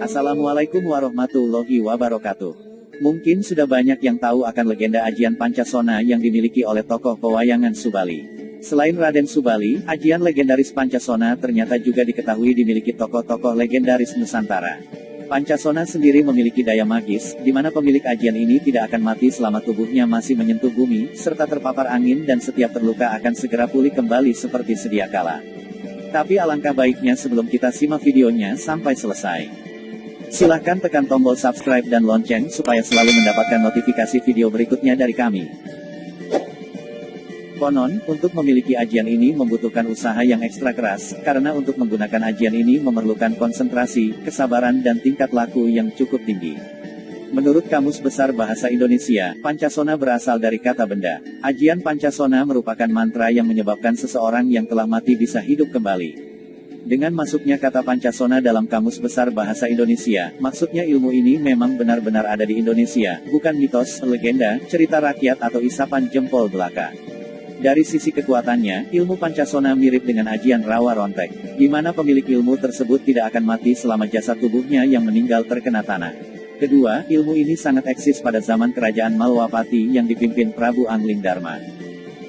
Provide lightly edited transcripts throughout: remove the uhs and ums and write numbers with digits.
Assalamualaikum warahmatullahi wabarakatuh. Mungkin sudah banyak yang tahu akan legenda Ajian Pancasona yang dimiliki oleh tokoh pewayangan Subali. Selain Raden Subali, ajian legendaris Pancasona ternyata juga diketahui dimiliki tokoh-tokoh legendaris Nusantara. Pancasona sendiri memiliki daya magis, di mana pemilik ajian ini tidak akan mati selama tubuhnya masih menyentuh bumi, serta terpapar angin dan setiap terluka akan segera pulih kembali seperti sedia kala. Tapi alangkah baiknya sebelum kita simak videonya sampai selesai. Silahkan tekan tombol subscribe dan lonceng supaya selalu mendapatkan notifikasi video berikutnya dari kami. Konon, untuk memiliki ajian ini membutuhkan usaha yang ekstra keras, karena untuk menggunakan ajian ini memerlukan konsentrasi, kesabaran dan tingkat laku yang cukup tinggi. Menurut Kamus Besar Bahasa Indonesia, Pancasona berasal dari kata benda. Ajian Pancasona merupakan mantra yang menyebabkan seseorang yang telah mati bisa hidup kembali. Dengan masuknya kata Pancasona dalam Kamus Besar Bahasa Indonesia, maksudnya ilmu ini memang benar-benar ada di Indonesia, bukan mitos, legenda, cerita rakyat atau isapan jempol belaka. Dari sisi kekuatannya, ilmu Pancasona mirip dengan ajian rawa rontek, di mana pemilik ilmu tersebut tidak akan mati selama jasad tubuhnya yang meninggal terkena tanah. Kedua, ilmu ini sangat eksis pada zaman kerajaan Malwapati yang dipimpin Prabu Anglingdarma.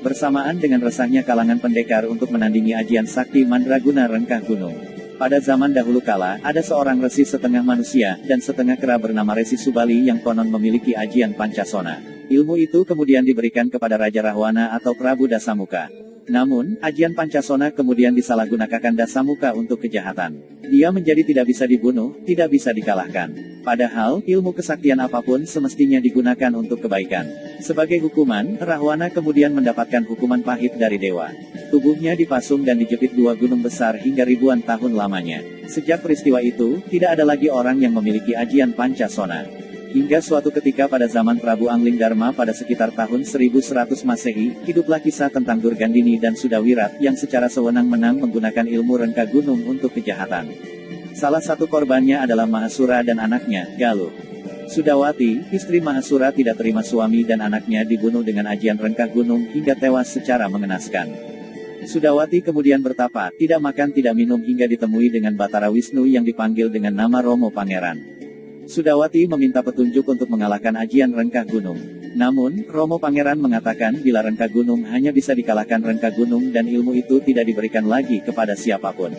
Bersamaan dengan resahnya kalangan pendekar untuk menandingi ajian sakti Mandraguna Rengkah Gunung. Pada zaman dahulu kala, ada seorang resi setengah manusia, dan setengah kera bernama Resi Subali yang konon memiliki ajian Pancasona. Ilmu itu kemudian diberikan kepada Raja Rahwana atau Prabu Dasamuka. Namun, ajian Pancasona kemudian disalahgunakan Dasamuka untuk kejahatan. Dia menjadi tidak bisa dibunuh, tidak bisa dikalahkan. Padahal, ilmu kesaktian apapun semestinya digunakan untuk kebaikan. Sebagai hukuman, Rahwana kemudian mendapatkan hukuman pahit dari dewa. Tubuhnya dipasung dan dijepit dua gunung besar hingga ribuan tahun lamanya. Sejak peristiwa itu, tidak ada lagi orang yang memiliki ajian Pancasona. Hingga suatu ketika pada zaman Prabu Anglingdarma pada sekitar tahun 1100 Masehi, hiduplah kisah tentang Durgandini dan Sudawirat yang secara sewenang-wenang menggunakan ilmu rengkah gunung untuk kejahatan. Salah satu korbannya adalah Mahasura dan anaknya, Galuh. Sudawati, istri Mahasura tidak terima suami dan anaknya dibunuh dengan ajian rengkah gunung hingga tewas secara mengenaskan. Sudawati kemudian bertapa, tidak makan tidak minum hingga ditemui dengan Batara Wisnu yang dipanggil dengan nama Romo Pangeran. Sudawati meminta petunjuk untuk mengalahkan ajian rengkah gunung. Namun, Romo Pangeran mengatakan bila rengkah gunung hanya bisa dikalahkan rengkah gunung dan ilmu itu tidak diberikan lagi kepada siapapun.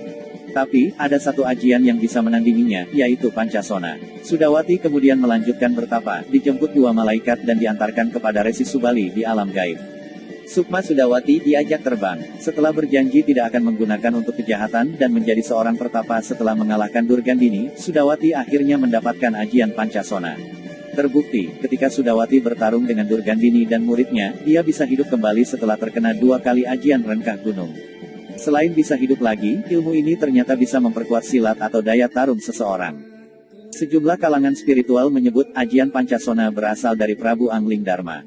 Tapi, ada satu ajian yang bisa menandinginya, yaitu Pancasona. Sudawati kemudian melanjutkan bertapa, dijemput dua malaikat dan diantarkan kepada Resi Subali di alam gaib. Sukma Sudawati diajak terbang. Setelah berjanji tidak akan menggunakan untuk kejahatan dan menjadi seorang pertapa setelah mengalahkan Durgandini, Sudawati akhirnya mendapatkan ajian Pancasona. Terbukti, ketika Sudawati bertarung dengan Durgandini dan muridnya, dia bisa hidup kembali setelah terkena 2 kali ajian rengkah gunung. Selain bisa hidup lagi, ilmu ini ternyata bisa memperkuat silat atau daya tarung seseorang. Sejumlah kalangan spiritual menyebut ajian Pancasona berasal dari Prabu Anglingdarma.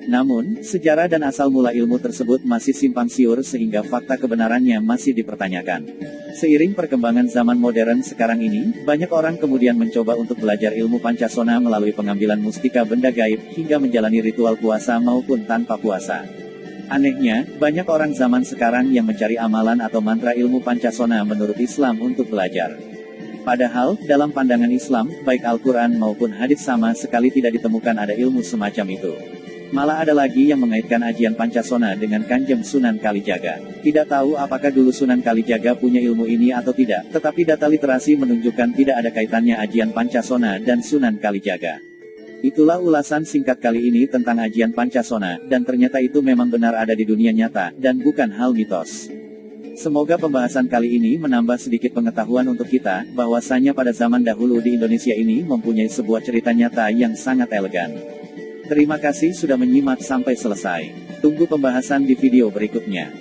Namun, sejarah dan asal mula ilmu tersebut masih simpang siur sehingga fakta kebenarannya masih dipertanyakan. Seiring perkembangan zaman modern sekarang ini, banyak orang kemudian mencoba untuk belajar ilmu Pancasona melalui pengambilan mustika benda gaib, hingga menjalani ritual puasa maupun tanpa puasa. Anehnya, banyak orang zaman sekarang yang mencari amalan atau mantra ilmu Pancasona menurut Islam untuk belajar. Padahal, dalam pandangan Islam, baik Al-Quran maupun hadits sama sekali tidak ditemukan ada ilmu semacam itu. Malah ada lagi yang mengaitkan ajian Pancasona dengan Kanjeng Sunan Kalijaga. Tidak tahu apakah dulu Sunan Kalijaga punya ilmu ini atau tidak, tetapi data literasi menunjukkan tidak ada kaitannya ajian Pancasona dan Sunan Kalijaga. Itulah ulasan singkat kali ini tentang ajian Pancasona, dan ternyata itu memang benar ada di dunia nyata, dan bukan hal mitos. Semoga pembahasan kali ini menambah sedikit pengetahuan untuk kita, bahwasanya pada zaman dahulu di Indonesia ini mempunyai sebuah cerita nyata yang sangat elegan. Terima kasih sudah menyimak sampai selesai. Tunggu pembahasan di video berikutnya.